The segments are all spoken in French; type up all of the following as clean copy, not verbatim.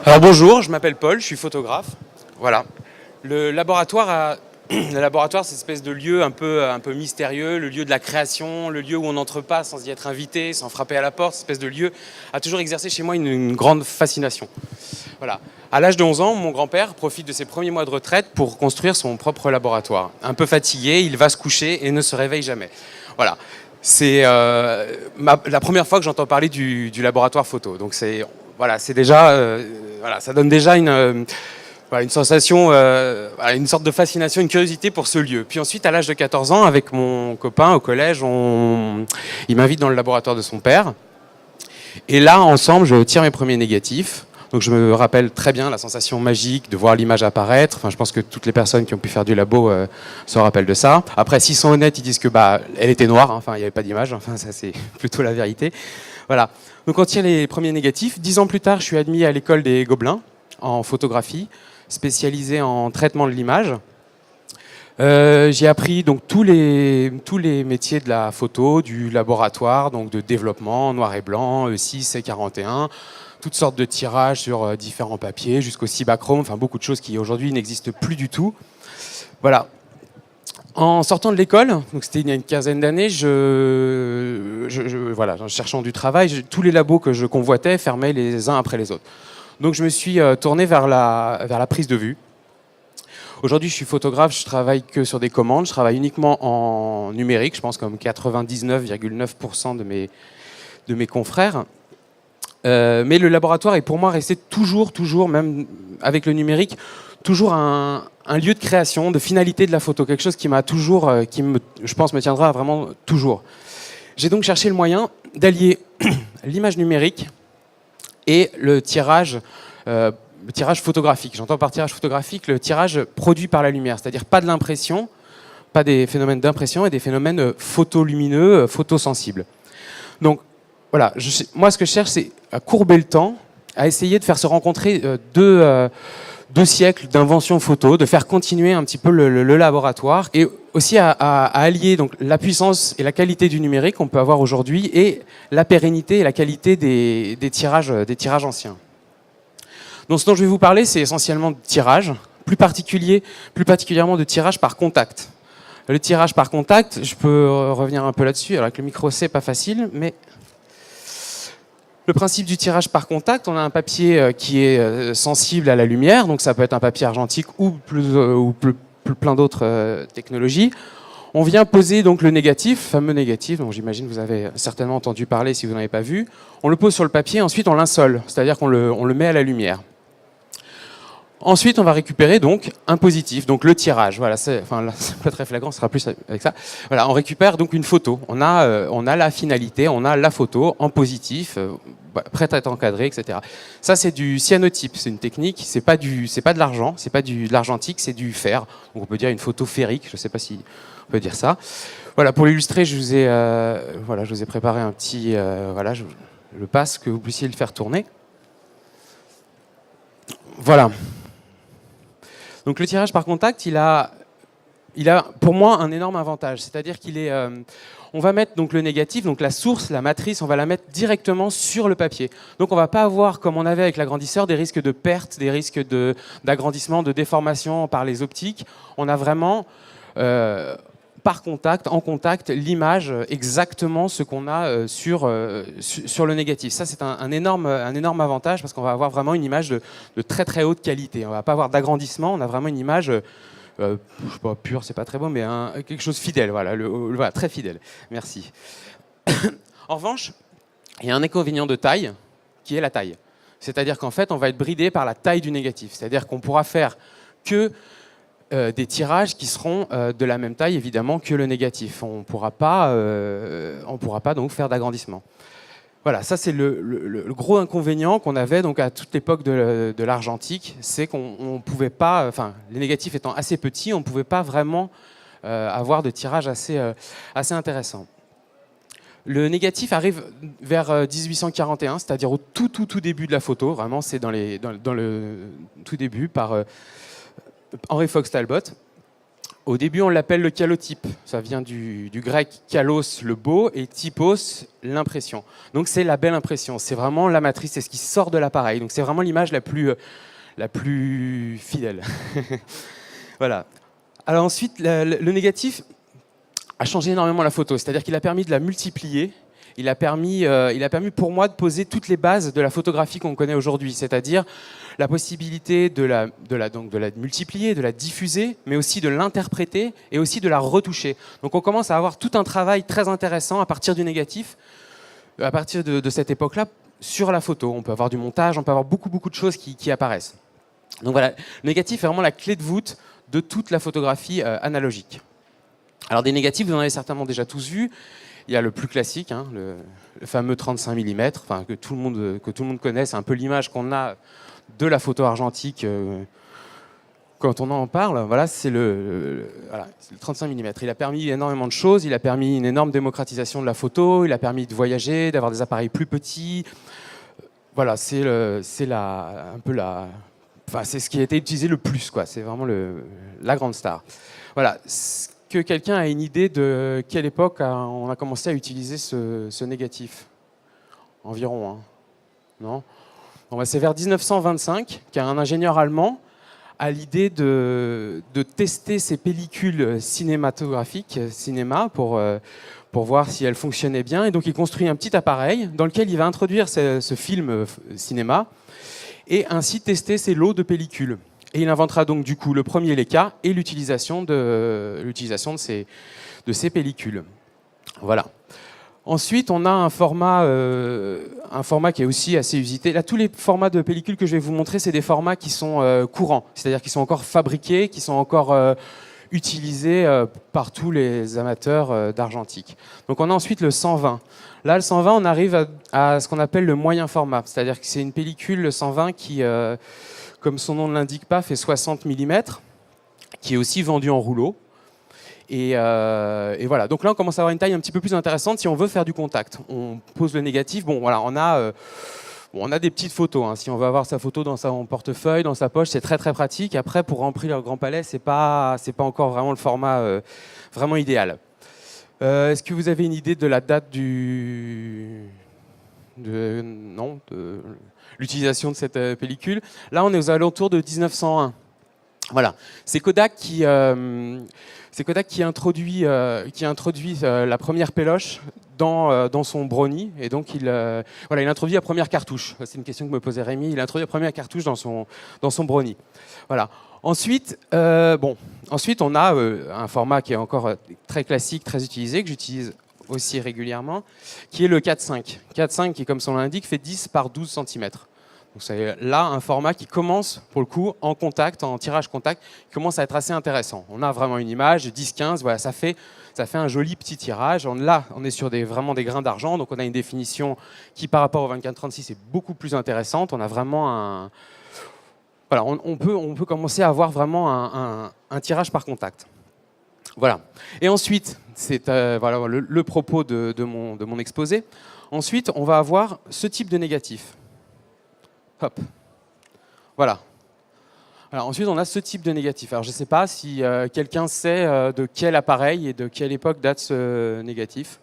Alors bonjour, je m'appelle Paul, je suis photographe. Voilà. Le laboratoire, le laboratoire, c'est une espèce de lieu un peu mystérieux, le lieu de la création, le lieu où on n'entre pas sans y être invité, sans frapper à la porte. Cette espèce de lieu a toujours exercé chez moi une grande fascination. Voilà. À l'âge de 11 ans, mon grand-père profite de ses premiers mois de retraite pour construire son propre laboratoire. Un peu fatigué, il va se coucher et ne se réveille jamais. Voilà. C'est la première fois que j'entends parler du laboratoire photo. Donc c'est déjà, voilà, ça donne déjà une sensation, une sorte de fascination, une curiosité pour ce lieu. Puis ensuite, à l'âge de 14 ans, avec mon copain au collège, il m'invite dans le laboratoire de son père. Et là, ensemble, je tire mes premiers négatifs. Donc je me rappelle très bien la sensation magique de voir l'image apparaître. Enfin, je pense que toutes les personnes qui ont pu faire du labo se rappellent de ça. Après, s'ils sont honnêtes, ils disent que elle était noire. Enfin, il n'y avait pas d'image. Enfin, ça c'est plutôt la vérité. Voilà. Donc on tire les premiers négatifs. 10 ans plus tard, je suis admis à l'école des Gobelins en photographie, spécialisée en traitement de l'image. J'ai appris donc tous les métiers de la photo, du laboratoire, donc de développement, noir et blanc, E6 et 41, toutes sortes de tirages sur différents papiers, jusqu'au cibachrome, enfin beaucoup de choses qui aujourd'hui n'existent plus du tout. Voilà. En sortant de l'école, donc c'était il y a une quinzaine d'années, voilà, en cherchant du travail, tous les labos que je convoitais fermaient les uns après les autres. Donc je me suis tourné vers la prise de vue. Aujourd'hui, je suis photographe, je travaille que sur des commandes, je travaille uniquement en numérique, je pense comme 99,9% de mes confrères. Mais le laboratoire est pour moi resté toujours, même avec le numérique, toujours un lieu de création, de finalité de la photo, quelque chose qui m'a toujours, je pense, me tiendra vraiment toujours. J'ai donc cherché le moyen d'allier l'image numérique et le tirage photographique. J'entends par tirage photographique le tirage produit par la lumière, c'est-à-dire pas de l'impression, pas des phénomènes d'impression et des phénomènes photolumineux, photosensibles. Donc voilà, moi ce que je cherche, c'est à courber le temps, à essayer de faire se rencontrer deux siècles d'invention photo, de faire continuer un petit peu le laboratoire et aussi à allier donc la puissance et la qualité du numérique qu'on peut avoir aujourd'hui et la pérennité et la qualité des tirages anciens. Donc ce dont je vais vous parler, c'est essentiellement de tirage, plus particulièrement de tirage par contact. Le tirage par contact, je peux revenir un peu là-dessus, alors avec le micro c'est pas facile, mais le principe du tirage par contact, on a un papier qui est sensible à la lumière, donc ça peut être un papier argentique ou plein d'autres technologies. On vient poser donc le négatif, fameux négatif, dont j'imagine que vous avez certainement entendu parler si vous n'en avez pas vu. On le pose sur le papier, ensuite on l'insole, c'est-à-dire qu'on le met à la lumière. Ensuite, on va récupérer donc un positif, donc le tirage. Voilà, c'est pas très flagrant, ce sera plus avec ça. Voilà, on récupère donc une photo. On a la finalité, on a la photo en positif, prête à être encadrée, etc. Ça, c'est du cyanotype. C'est une technique. C'est pas de l'argent, c'est pas de l'argentique, c'est du fer. Donc on peut dire une photo ferrique. Je ne sais pas si on peut dire ça. Voilà, pour l'illustrer, je vous ai préparé un petit, je le passe que vous puissiez le faire tourner. Voilà. Donc le tirage par contact, il a pour moi un énorme avantage, c'est-à-dire on va mettre donc le négatif, donc la source, la matrice, on va la mettre directement sur le papier. Donc on ne va pas avoir, comme on avait avec l'agrandisseur, des risques de perte, des risques d'agrandissement, de déformation par les optiques. On a vraiment par contact, en contact, l'image exactement ce qu'on a sur le négatif. Ça, c'est un énorme avantage parce qu'on va avoir vraiment une image de très très haute qualité. On ne va pas avoir d'agrandissement, on a vraiment une image, je sais pas, pure, c'est pas très beau, mais quelque chose de fidèle, voilà, très fidèle. Merci. En revanche, il y a un inconvénient de taille, qui est la taille. C'est-à-dire qu'en fait, on va être bridé par la taille du négatif. C'est-à-dire qu'on pourra faire que des tirages qui seront de la même taille évidemment que le négatif. On ne pourra pas donc faire d'agrandissement. Voilà, ça c'est le gros inconvénient qu'on avait donc à toute l'époque de l'argentique, c'est qu'on pouvait pas, enfin les négatifs étant assez petits, on ne pouvait pas vraiment avoir de tirage assez intéressant. Le négatif arrive vers 1841, c'est-à-dire au tout début de la photo. Vraiment, c'est dans le tout début par Henry Fox Talbot. Au début, on l'appelle le calotype. Ça vient du grec kalos, le beau, et typos, l'impression. Donc c'est la belle impression. C'est vraiment la matrice, c'est ce qui sort de l'appareil. Donc c'est vraiment l'image la plus fidèle. Voilà. Alors ensuite, le négatif a changé énormément la photo. C'est-à-dire qu'il a permis de la multiplier. Il a permis pour moi de poser toutes les bases de la photographie qu'on connaît aujourd'hui, c'est-à-dire la possibilité de la multiplier, de la diffuser, mais aussi de l'interpréter et aussi de la retoucher. Donc on commence à avoir tout un travail très intéressant à partir du négatif, à partir de cette époque-là, sur la photo. On peut avoir du montage, on peut avoir beaucoup de choses qui apparaissent. Donc voilà, le négatif est vraiment la clé de voûte de toute la photographie analogique. Alors des négatifs, vous en avez certainement déjà tous vus. Il y a le plus classique, hein, le fameux 35 mm, enfin, que tout le monde connaît. C'est un peu l'image qu'on a de la photo argentique quand on en parle. Voilà, c'est le 35 mm. Il a permis énormément de choses. Il a permis une énorme démocratisation de la photo. Il a permis de voyager, d'avoir des appareils plus petits. Voilà, c'est ce qui a été utilisé le plus, quoi. C'est vraiment la grande star. Voilà. Que quelqu'un a une idée de quelle époque on a commencé à utiliser ce négatif? Environ, hein. Non? Bon, c'est vers 1925 qu'un ingénieur allemand a l'idée de tester ces pellicules cinématographiques, cinéma, pour voir si elles fonctionnaient bien. Et donc il construit un petit appareil dans lequel il va introduire ce film cinéma et ainsi tester ces lots de pellicules. Et il inventera donc du coup le premier Leica et l'utilisation de ces pellicules. Voilà. Ensuite, on a un format qui est aussi assez usité. Là, tous les formats de pellicules que je vais vous montrer, c'est des formats qui sont courants, c'est-à-dire qui sont encore fabriqués, qui sont encore utilisés par tous les amateurs d'argentique. Donc on a ensuite le 120. Là, le 120, on arrive à ce qu'on appelle le moyen format, c'est-à-dire que c'est une pellicule, le 120, qui... comme son nom ne l'indique pas, fait 60 mm, qui est aussi vendu en rouleau. Et voilà. Donc là, on commence à avoir une taille un petit peu plus intéressante si on veut faire du contact. On pose le négatif. Bon, voilà, on a des petites photos. Hein. Si on veut avoir sa photo dans son portefeuille, dans sa poche, c'est très très pratique. Après, pour remplir le Grand Palais, c'est pas encore vraiment le format vraiment idéal. Est-ce que vous avez une idée de la date de l'utilisation de cette pellicule? Là, on est aux alentours de 1901. Voilà. C'est Kodak qui introduit la première péloche dans son Brownie. Et donc, il introduit la première cartouche. C'est une question que me posait Rémi. Il introduit la première cartouche dans son Brownie. Voilà. Ensuite, on a un format qui est encore très classique, très utilisé, que j'utilise aussi régulièrement, qui est le 4.5. 4.5 qui, comme son nom l'indique, fait 10 par 12 cm. Donc c'est là un format qui commence, pour le coup, en contact, en tirage contact, qui commence à être assez intéressant. On a vraiment une image, 10-15, voilà, ça fait un joli petit tirage. Là, on est sur vraiment des grains d'argent, donc on a une définition qui, par rapport au 24-36, est beaucoup plus intéressante. On a vraiment voilà, on peut commencer à avoir vraiment un tirage par contact. Voilà. Et ensuite, c'est le propos de mon exposé. Ensuite, on va avoir ce type de négatif. Hop. Voilà. Alors ensuite, on a ce type de négatif. Alors je ne sais pas si quelqu'un sait de quel appareil et de quelle époque date ce négatif.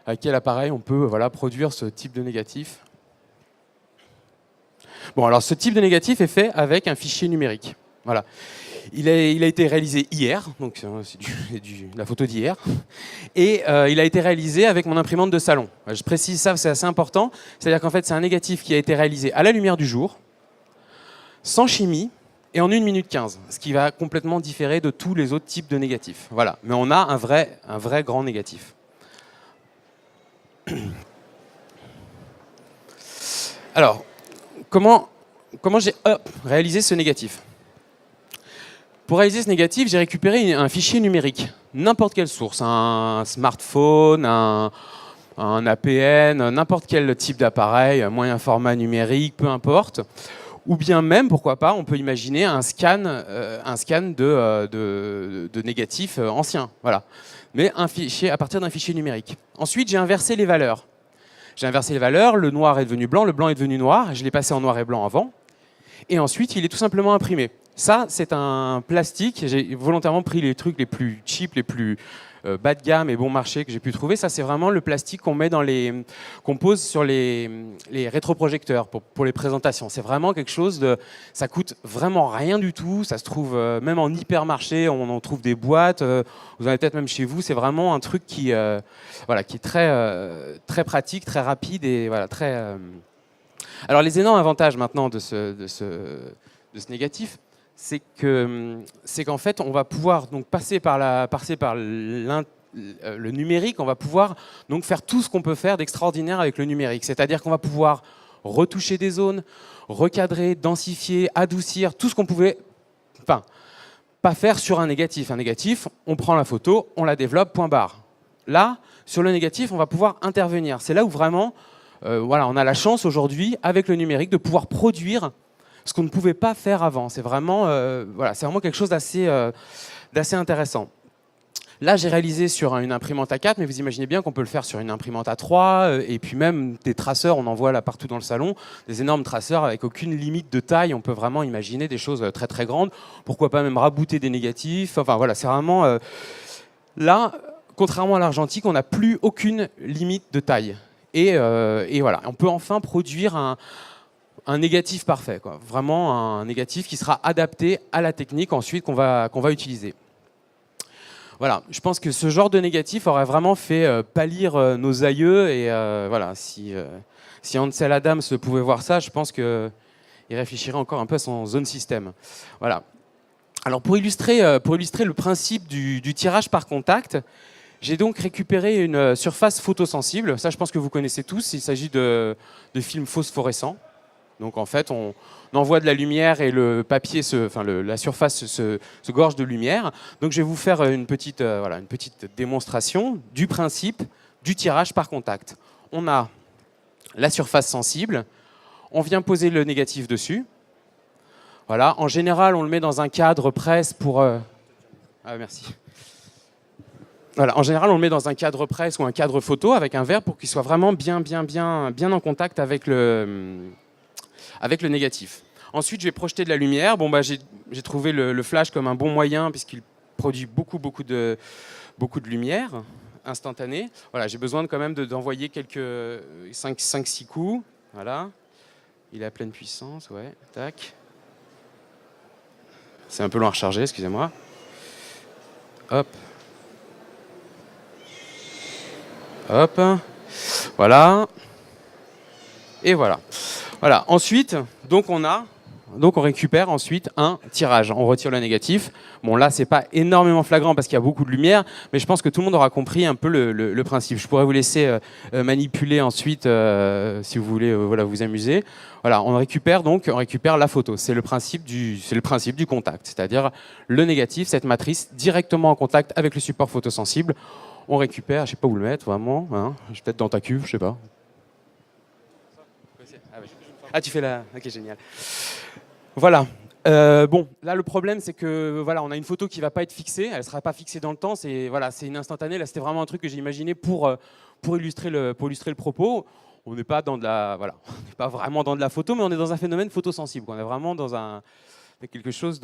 À quel appareil on peut produire ce type de négatif. Bon, alors ce type de négatif est fait avec un fichier numérique. Voilà. Il a été réalisé hier, donc c'est la photo d'hier, et il a été réalisé avec mon imprimante de salon. Je précise ça, c'est assez important, c'est-à-dire qu'en fait c'est un négatif qui a été réalisé à la lumière du jour, sans chimie, et en 1 minute 15, ce qui va complètement différer de tous les autres types de négatifs. Voilà, mais on a un vrai grand négatif. Alors, comment j'ai réalisé ce négatif ? Pour réaliser ce négatif, j'ai récupéré un fichier numérique, n'importe quelle source, un smartphone, un APN, n'importe quel type d'appareil, moyen format numérique, peu importe. Ou bien même, pourquoi pas, on peut imaginer un scan de négatifs anciens. Voilà. Mais à partir d'un fichier numérique. Ensuite, j'ai inversé les valeurs. Le noir est devenu blanc, le blanc est devenu noir, je l'ai passé en noir et blanc avant. Et ensuite, il est tout simplement imprimé. Ça, c'est un plastique. J'ai volontairement pris les trucs les plus cheap, les plus bas de gamme et bon marché que j'ai pu trouver. Ça, c'est vraiment le plastique qu'on pose sur les rétroprojecteurs pour les présentations. C'est vraiment quelque chose de... Ça coûte vraiment rien du tout. Ça se trouve même en hypermarché. On en trouve des boîtes. Vous en avez peut-être même chez vous. C'est vraiment un truc voilà, qui est très pratique, très rapide et voilà, très... Alors, les énormes avantages maintenant de ce négatif, c'est qu'en fait, on va pouvoir donc passer par le numérique, on va pouvoir donc faire tout ce qu'on peut faire d'extraordinaire avec le numérique. C'est-à-dire qu'on va pouvoir retoucher des zones, recadrer, densifier, adoucir, tout ce qu'on pouvait pas faire sur un négatif. Un négatif, on prend la photo, on la développe, point barre. Là, sur le négatif, on va pouvoir intervenir. C'est là où vraiment, voilà, on a la chance aujourd'hui, avec le numérique, de pouvoir produire ce qu'on ne pouvait pas faire avant. C'est vraiment, voilà, c'est vraiment quelque chose d'assez intéressant. Là, j'ai réalisé sur une imprimante A4, mais vous imaginez bien qu'on peut le faire sur une imprimante A3, et puis même des traceurs, on en voit là partout dans le salon, des énormes traceurs avec aucune limite de taille. On peut vraiment imaginer des choses très très grandes. Pourquoi pas même rabooter des négatifs. Enfin voilà, c'est vraiment... là, contrairement à l'argentique, on n'a plus aucune limite de taille. Et voilà, on peut enfin produire un négatif parfait, quoi. Vraiment un négatif qui sera adapté à la technique ensuite qu'on va utiliser. Voilà, je pense que ce genre de négatif aurait vraiment fait pâlir nos aïeux et voilà, si Ansel Adams pouvait voir ça, je pense qu'il réfléchirait encore un peu à son zone système. Voilà. Alors pour illustrer le principe du tirage par contact, j'ai donc récupéré une surface photosensible. Ça, je pense que vous connaissez tous. Il s'agit de films phosphorescents. Donc en fait, on envoie de la lumière et le papier, la surface se gorge de lumière. Donc je vais vous faire une petite démonstration du principe du tirage par contact. On a la surface sensible, on vient poser le négatif dessus. Voilà. En général, on le met dans un cadre presse pour... Ah, merci. Voilà. En général, on le met dans un cadre presse ou un cadre photo avec un verre pour qu'il soit vraiment bien en contact avec le négatif. Ensuite, je vais projeter de la lumière. Bon, bah, j'ai trouvé le flash comme un bon moyen puisqu'il produit beaucoup de lumière instantanée. Voilà, j'ai besoin quand même d'envoyer quelques 5-6 coups. Voilà. Il est à pleine puissance, ouais. Tac. C'est un peu loin à recharger, excusez-moi. Hop. Hop. Voilà. Et voilà. Voilà. Ensuite, donc on récupère ensuite un tirage. On retire le négatif. Bon, là, c'est pas énormément flagrant parce qu'il y a beaucoup de lumière, mais je pense que tout le monde aura compris un peu le principe. Je pourrais vous laisser manipuler ensuite si vous voulez voilà, vous amuser. Voilà, on récupère la photo. C'est le principe du contact, c'est-à-dire le négatif, cette matrice directement en contact avec le support photosensible. On récupère, je sais pas où le mettre vraiment. Hein, peut-être dans ta cuve, je sais pas. Ah, tu fais la... Ok, génial. Voilà. Bon, là, le problème, c'est que voilà, on a une photo qui ne va pas être fixée. Elle ne sera pas fixée dans le temps. C'est voilà, une instantanée. Là, c'était vraiment un truc que j'ai imaginé pour illustrer le propos. On n'est pas dans de la... Voilà, on n'est pas vraiment dans de la photo, mais on est dans un phénomène photosensible. On est vraiment dans quelque chose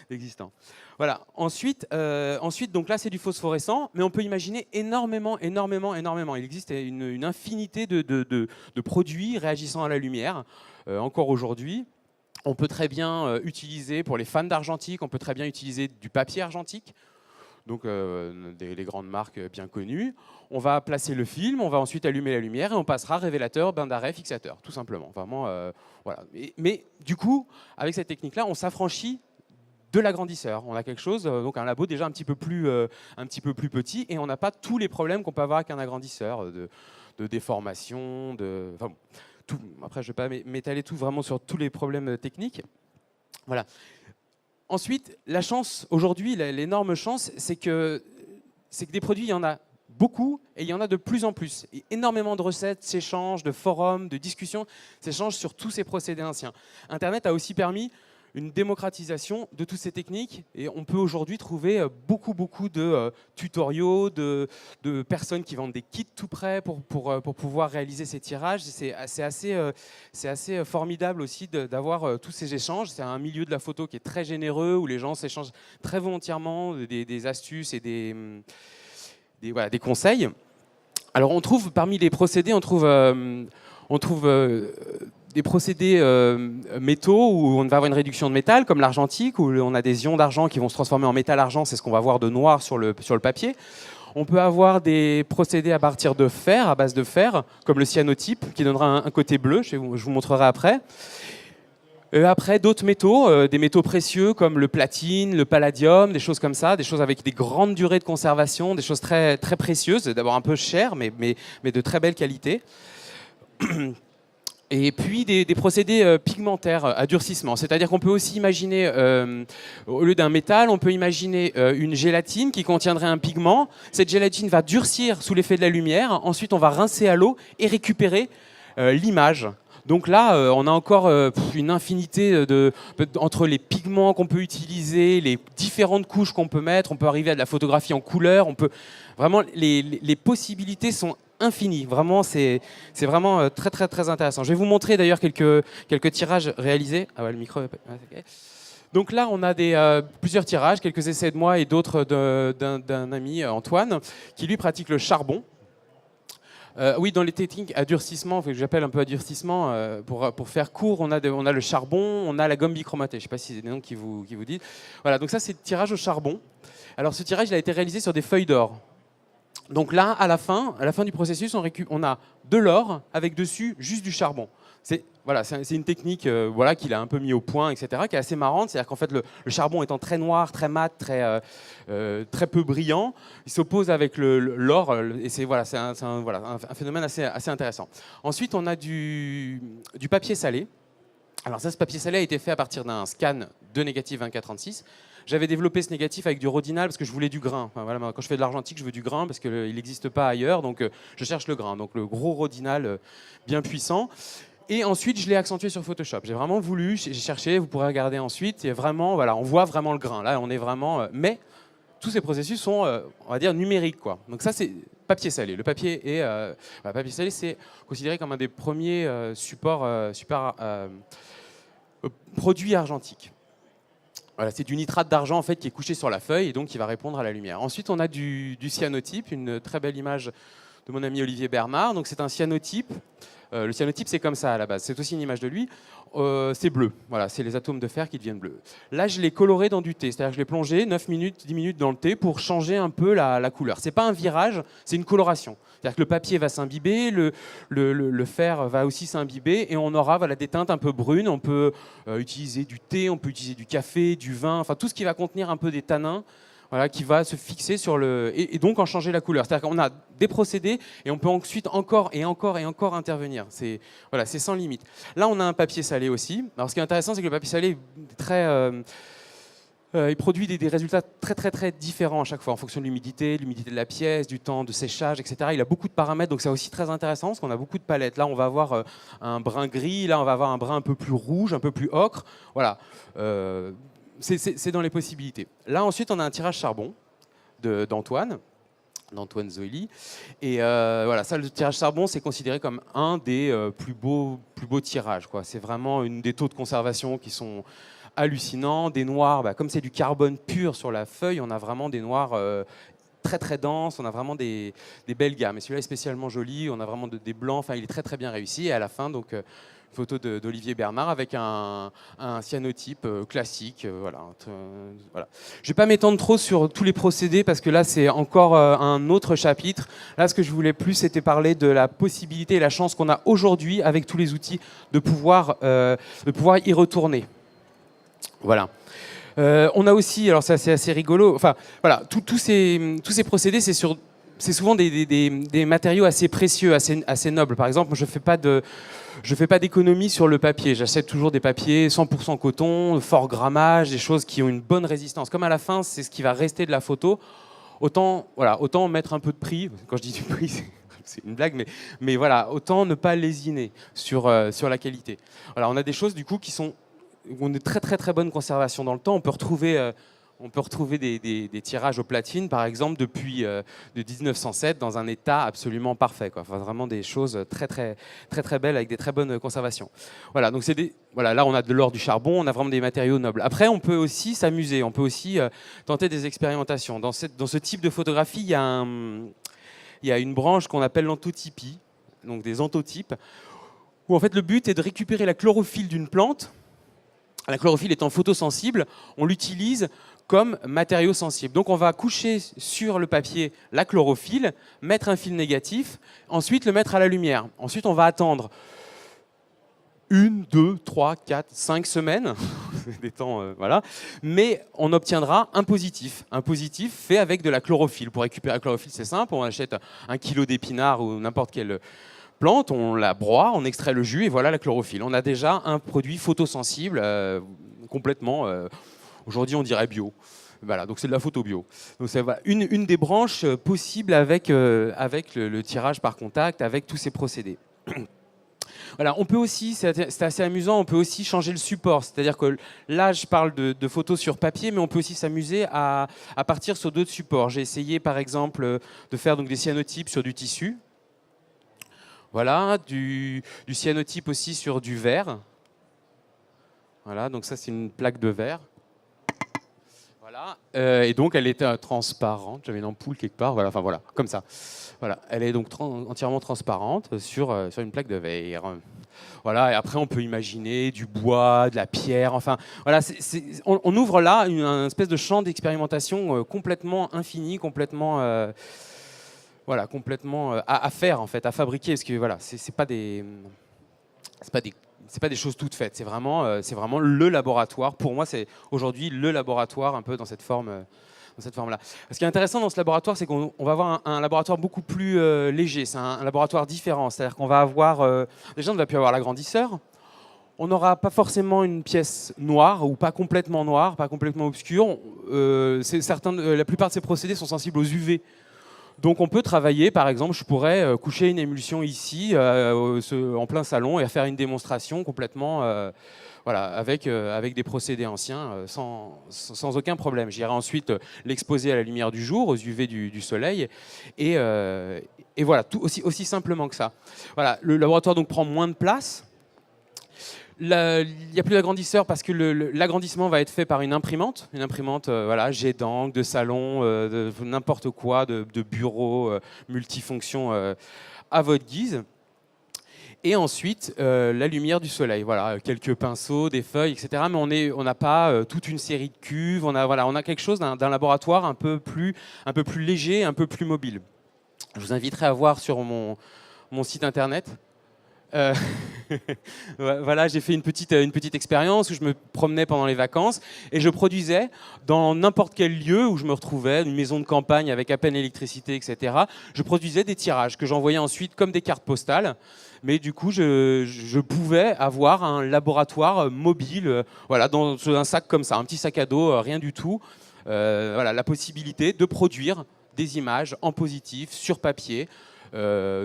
d'existant. Voilà. Ensuite, donc là, c'est du phosphorescent, mais on peut imaginer énormément. Il existe une infinité de produits réagissant à la lumière. Encore aujourd'hui, on peut très bien utiliser, pour les fans d'argentique, on peut très bien utiliser du papier argentique. Donc les grandes marques bien connues. On va placer le film, on va ensuite allumer la lumière et on passera révélateur, bain d'arrêt, fixateur, tout simplement. Vraiment, voilà. Mais du coup, avec cette technique-là, on s'affranchit de l'agrandisseur. On a quelque chose, donc un labo déjà un petit peu plus petit, et on n'a pas tous les problèmes qu'on peut avoir avec un agrandisseur de déformation, enfin, bon, tout. Après, je ne vais pas m'étaler tout vraiment sur tous les problèmes techniques. Voilà. Ensuite, la chance, aujourd'hui, l'énorme chance, c'est que des produits, il y en a beaucoup et il y en a de plus en plus. Et énormément de recettes s'échangent, de forums, de discussions s'échangent sur tous ces procédés anciens. Internet a aussi permis une démocratisation de toutes ces techniques et on peut aujourd'hui trouver beaucoup de tutoriaux, de personnes qui vendent des kits tout prêts pour pouvoir réaliser ces tirages. C'est assez formidable aussi d'avoir tous ces échanges. C'est un milieu de la photo qui est très généreux où les gens s'échangent très volontairement des astuces et des conseils. Alors on trouve parmi les procédés, on trouve des procédés métaux où on va avoir une réduction de métal, comme l'argentique, où on a des ions d'argent qui vont se transformer en métal-argent, c'est ce qu'on va voir de noir sur le papier. On peut avoir des procédés à partir de fer, à base de fer, comme le cyanotype, qui donnera un côté bleu, je vous montrerai après. Après, d'autres métaux, des métaux précieux comme le platine, le palladium, des choses comme ça, des choses avec des grandes durées de conservation, des choses très, très précieuses, d'abord un peu chères, mais de très belle qualité. Et puis des procédés pigmentaires à durcissement. C'est-à-dire qu'on peut aussi imaginer, au lieu d'un métal, on peut imaginer une gélatine qui contiendrait un pigment. Cette gélatine va durcir sous l'effet de la lumière. Ensuite, on va rincer à l'eau et récupérer l'image. Donc là, on a encore une infinité entre les pigments qu'on peut utiliser, les différentes couches qu'on peut mettre. On peut arriver à de la photographie en couleur. Vraiment, les possibilités sont infini. Vraiment, c'est vraiment très, très, très intéressant. Je vais vous montrer d'ailleurs quelques tirages réalisés. Ah ouais, le micro. Okay. Donc là, on a plusieurs tirages, quelques essais de moi et d'autres d'un ami, Antoine, qui lui pratique le charbon. Oui, dans les techniques à durcissement, que j'appelle un peu à durcissement, pour faire court, on a le charbon, on a la gomme bichromatée. Je ne sais pas si c'est des noms qui vous disent. Voilà, donc ça, c'est le tirage au charbon. Alors, ce tirage, il a été réalisé sur des feuilles d'or. Donc là, à la fin du processus, on a de l'or avec dessus juste du charbon. C'est une technique qu'il a un peu mis au point, etc., qui est assez marrante. C'est-à-dire qu'en fait, le charbon étant très noir, très mat, très peu brillant, il s'oppose avec l'or, et c'est un phénomène assez intéressant. Ensuite, on a du papier salé. Alors ça, ce papier salé a été fait à partir d'un scan de négatif 24-36. J'avais développé ce négatif avec du rodinal parce que je voulais du grain. Enfin, voilà, quand je fais de l'argentique, je veux du grain parce qu'il n'existe pas ailleurs, donc je cherche le grain. Donc le gros rodinal bien puissant. Et ensuite, je l'ai accentué sur Photoshop. J'ai vraiment voulu, j'ai cherché, vous pourrez regarder ensuite. Et vraiment, voilà, on voit vraiment le grain. Là, on est vraiment... mais tous ces processus sont, on va dire, numériques, quoi. Donc ça, c'est papier salé. Le papier papier salé, c'est considéré comme un des premiers produits argentiques. Voilà, c'est du nitrate d'argent en fait, qui est couché sur la feuille et donc qui va répondre à la lumière. Ensuite, on a du cyanotype, une très belle image de mon ami Olivier Bernard. Donc, c'est un cyanotype. Le cyanotype, c'est comme ça à la base. C'est aussi une image de lui. C'est bleu. Voilà, c'est les atomes de fer qui deviennent bleus. Là, je l'ai coloré dans du thé. C'est-à-dire que je l'ai plongé 9 minutes, 10 minutes dans le thé pour changer un peu la couleur. C'est pas un virage, c'est une coloration. C'est-à-dire que le papier va s'imbiber, le fer va aussi s'imbiber et on aura des teintes un peu brunes. On peut utiliser du thé, on peut utiliser du café, du vin, enfin tout ce qui va contenir un peu des tanins. Voilà, qui va se fixer sur et donc en changer la couleur. C'est-à-dire qu'on a des procédés et on peut ensuite encore intervenir. C'est sans limite. Là, on a un papier salé aussi. Alors, ce qui est intéressant, c'est que le papier salé est très, il produit des résultats très, très, très différents à chaque fois en fonction de l'humidité de la pièce, du temps de séchage, etc. Il a beaucoup de paramètres, donc c'est aussi très intéressant parce qu'on a beaucoup de palettes. Là, on va avoir un brun gris. Là, on va avoir un brun un peu plus rouge, un peu plus ocre. Voilà. C'est dans les possibilités. Là, ensuite, on a un tirage charbon d'Antoine Zoili. Et voilà, ça, le tirage charbon, c'est considéré comme un des plus beaux tirages, quoi. C'est vraiment une des taux de conservation qui sont hallucinants. Des noirs, comme c'est du carbone pur sur la feuille, on a vraiment des noirs très très denses. On a vraiment des belles gammes. Et celui-là est spécialement joli. On a vraiment des blancs. Enfin, il est très très bien réussi. Et à la fin, donc... photo d'Olivier Bernard avec un cyanotype classique. Voilà. Je ne vais pas m'étendre trop sur tous les procédés parce que là, c'est encore un autre chapitre. Là, ce que je voulais plus, c'était parler de la possibilité et la chance qu'on a aujourd'hui avec tous les outils de pouvoir y retourner. Voilà. On a aussi, alors ça c'est assez rigolo, enfin voilà, tous ces procédés, c'est souvent des matériaux assez précieux, assez nobles. Par exemple, je ne fais pas d'économie sur le papier. J'achète toujours des papiers 100% coton, fort grammage, des choses qui ont une bonne résistance. Comme à la fin, c'est ce qui va rester de la photo, autant mettre un peu de prix. Quand je dis du prix, c'est une blague, mais voilà, autant ne pas lésiner sur la qualité. Voilà, on a des choses du coup qui sont ont de très très très bonne conservation dans le temps. On peut retrouver des tirages au platine, par exemple, depuis de 1907, dans un état absolument parfait, quoi. Enfin, vraiment des choses très très très très belles avec des très bonnes conservations. Voilà, donc voilà, là on a de l'or, du charbon, on a vraiment des matériaux nobles. Après, on peut aussi s'amuser, on peut aussi tenter des expérimentations. Dans ce type de photographie, il y a une branche qu'on appelle l'anthotypie, donc des anthotypes, où en fait le but est de récupérer la chlorophylle d'une plante. La chlorophylle étant photosensible, on l'utilise comme matériau sensible. Donc on va coucher sur le papier la chlorophylle, mettre un film négatif, ensuite le mettre à la lumière. Ensuite on va attendre 1, 2, 3, 4, 5 semaines, des temps, voilà. Mais on obtiendra un positif fait avec de la chlorophylle. Pour récupérer la chlorophylle, c'est simple, on achète 1 kilo d'épinards ou n'importe quelle plante, on la broie, on extrait le jus et voilà la chlorophylle. On a déjà un produit photosensible complètement, aujourd'hui on dirait bio. Voilà, donc c'est de la photo bio. Donc c'est voilà, une des branches possibles avec le tirage par contact, avec tous ces procédés. Voilà, on peut aussi, c'est assez amusant, on peut aussi changer le support. C'est-à-dire que là, je parle de photos sur papier, mais on peut aussi s'amuser à partir sur d'autres supports. J'ai essayé, par exemple, de faire donc, des cyanotypes sur du tissu. Voilà, du cyanotype aussi sur du verre. Voilà, donc ça, c'est une plaque de verre. Voilà, et donc elle était transparente. J'avais une ampoule quelque part. Voilà, enfin voilà, comme ça. Voilà, elle est donc entièrement transparente sur une plaque de verre. Voilà, et après on peut imaginer du bois, de la pierre. Enfin, voilà, on ouvre là une espèce de champ d'expérimentation complètement infini, complètement, voilà, complètement à faire en fait, à fabriquer. Parce que voilà, c'est pas des choses toutes faites. C'est vraiment le laboratoire. Pour moi, c'est aujourd'hui le laboratoire un peu dans cette forme. Dans cette forme-là. Ce qui est intéressant dans ce laboratoire, c'est qu'on va avoir un laboratoire beaucoup plus léger. C'est un laboratoire différent. C'est-à-dire qu'on va avoir... déjà, on ne va plus avoir l'agrandisseur. On n'aura pas forcément une pièce noire ou pas complètement noire, pas complètement obscure. La plupart de ces procédés sont sensibles aux UV. Donc on peut travailler, par exemple, je pourrais coucher une émulsion ici, en plein salon, et faire une démonstration complètement... voilà, avec des procédés anciens, sans aucun problème. J'irai ensuite l'exposer à la lumière du jour, aux UV du soleil, et voilà, tout aussi simplement que ça. Voilà, le laboratoire donc prend moins de place. Il n'y a plus d'agrandisseur parce que l'agrandissement va être fait par une imprimante voilà, jet d'encre, de salon, de n'importe quoi, de bureau, multifonction à votre guise. Et ensuite, la lumière du soleil. Voilà, quelques pinceaux, des feuilles, etc. Mais on n'a pas toute une série de cuves. On a quelque chose d'un laboratoire un peu plus léger, un peu plus mobile. Je vous inviterai à voir sur mon site internet. Voilà, j'ai fait une petite expérience où je me promenais pendant les vacances et je produisais dans n'importe quel lieu où je me retrouvais, une maison de campagne avec à peine électricité, etc. Je produisais des tirages que j'envoyais ensuite comme des cartes postales. Mais du coup, je pouvais avoir un laboratoire mobile, voilà, dans un sac comme ça, un petit sac à dos, rien du tout. Voilà, la possibilité de produire des images en positif sur papier.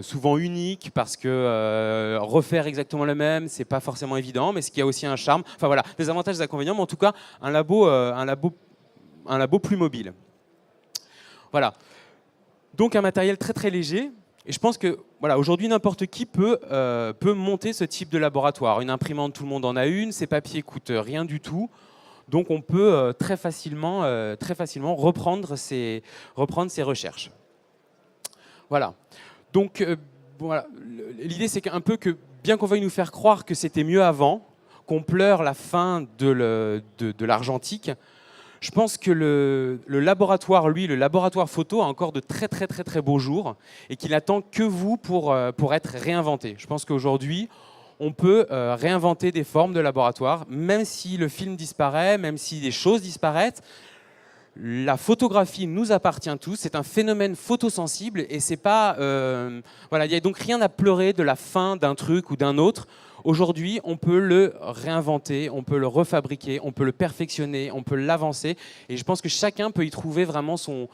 Souvent unique parce que refaire exactement le même, c'est pas forcément évident, mais ce qui a aussi un charme. Enfin voilà, des avantages et des inconvénients, mais en tout cas un labo plus mobile. Voilà. Donc un matériel très très léger. Et je pense que voilà, aujourd'hui n'importe qui peut monter ce type de laboratoire. Une imprimante, tout le monde en a une. Ces papiers coûtent rien du tout. Donc on peut très facilement reprendre ses recherches. Voilà. Donc, voilà. L'idée, c'est qu'un peu que, bien qu'on veuille nous faire croire que c'était mieux avant, qu'on pleure la fin de l'argentique, je pense que le laboratoire, lui, le laboratoire photo, a encore de très, très, très, très beaux jours et qu'il n'attend que vous pour être réinventé. Je pense qu'aujourd'hui, on peut réinventer des formes de laboratoire, même si le film disparaît, même si des choses disparaissent. La photographie nous appartient tous, c'est un phénomène photosensible et c'est pas... voilà, il n'y a donc rien à pleurer de la fin d'un truc ou d'un autre. Aujourd'hui, on peut le réinventer, on peut le refabriquer, on peut le perfectionner, on peut l'avancer. Et je pense que chacun peut y trouver vraiment son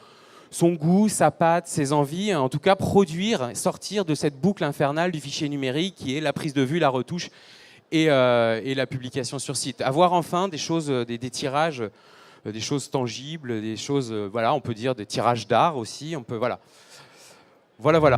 goût, sa patte, ses envies. En tout cas, produire, sortir de cette boucle infernale du fichier numérique qui est la prise de vue, la retouche et la publication sur site. Avoir enfin des choses, des tirages, des choses tangibles, des choses, voilà, on peut dire des tirages d'art aussi. On peut, voilà. Voilà.